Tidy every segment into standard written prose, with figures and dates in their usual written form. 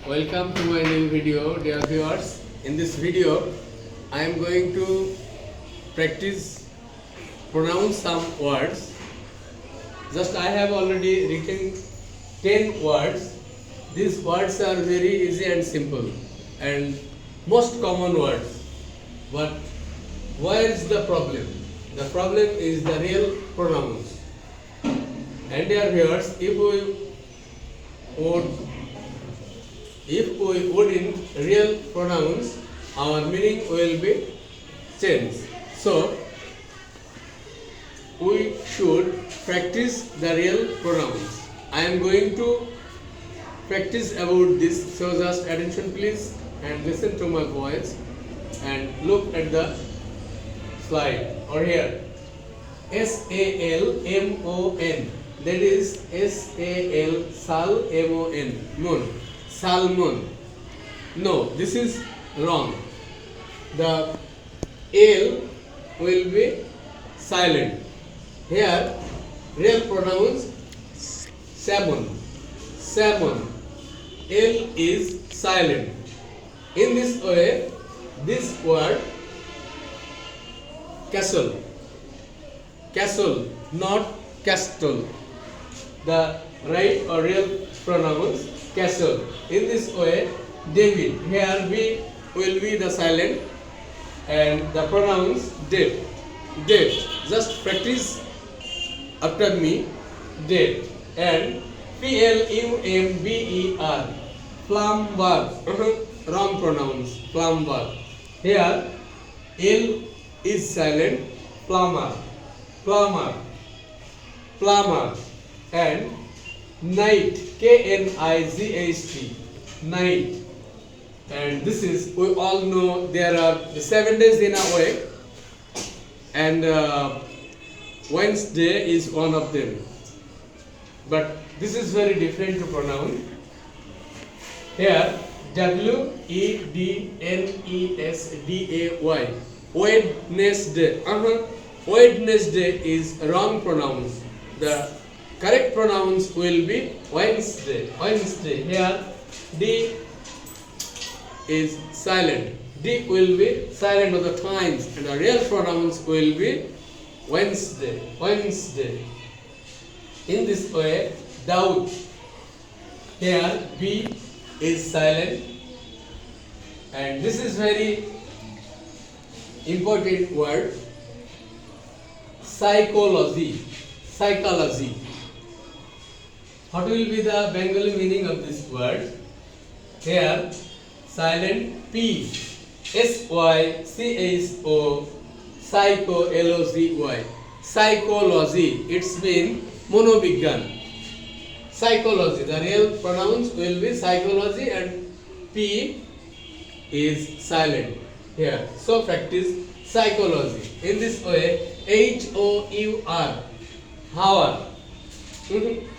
Welcome to my new video, dear viewers. In this video, I am going to practice pronounce some words. Just I have already written 10 words. These words are very easy and simple and most common words. But where is the problem? The problem is the real pronouns. And dear viewers, if we wouldn't real pronounce, our meaning will be changed. So we should practice the real pronouns. I am going to practice about this. So just attention please and listen to my voice and look at the slide or here. SALMON. That is SAL SALMON. Moon. Salmon. No, this is wrong. The L will be silent. Here, real pronouns salmon. Salmon. L is silent. In this way, this word castle. Castle, not castle. The right or real pronouns castle. In this way, David. Here we will be the silent and the pronouns did. Did. Just practice after me. Did. And plumber. Plumber. Wrong pronouns. Plumber. Here L is silent. Plumber. Plumber. Plumber. And night, KNIGHT, night. And this is, we all know there are 7 days in a week, and Wednesday is one of them. But this is very different to pronounce. Here, WEDNESDAY, Wednesday. Wednesday is wrong pronounce. The correct pronouns will be Wednesday. Wednesday. Here D is silent. D will be silent all the times, and the real pronouns will be Wednesday. Wednesday. In this way, doubt. Here B is silent, and this is very important word. Psychology. Psychology. What will be the Bengali meaning of this word? Here, silent P, SYCHO, psycho, LOGY. Psychology, it's mean monobigyan. Psychology, the real pronouns will be psychology and P is silent here. So practice psychology. In this way, HOUR, hour.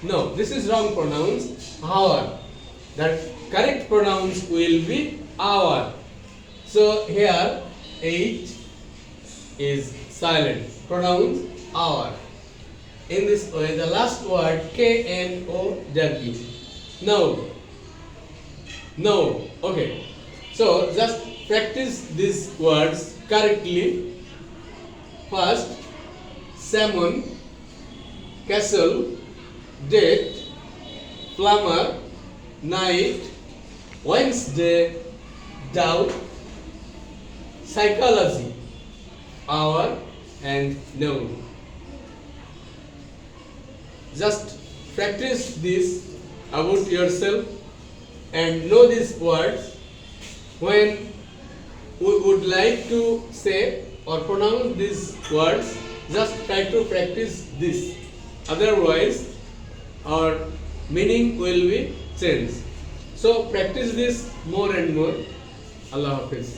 No, this is wrong pronouns. Hour. The correct pronouns will be hour. So here H is silent. Pronouns hour. In this way, the last word KNOW. No. No. Okay. So just practice these words correctly. First, salmon, castle, date, plumber, night, Wednesday, doubt, psychology, hour, and no. Just practice this about yourself and know these words. When we would like to say or pronounce these words, just try to practice this. Otherwise, our meaning will be changed. So practice this more and more. Allah Hafiz.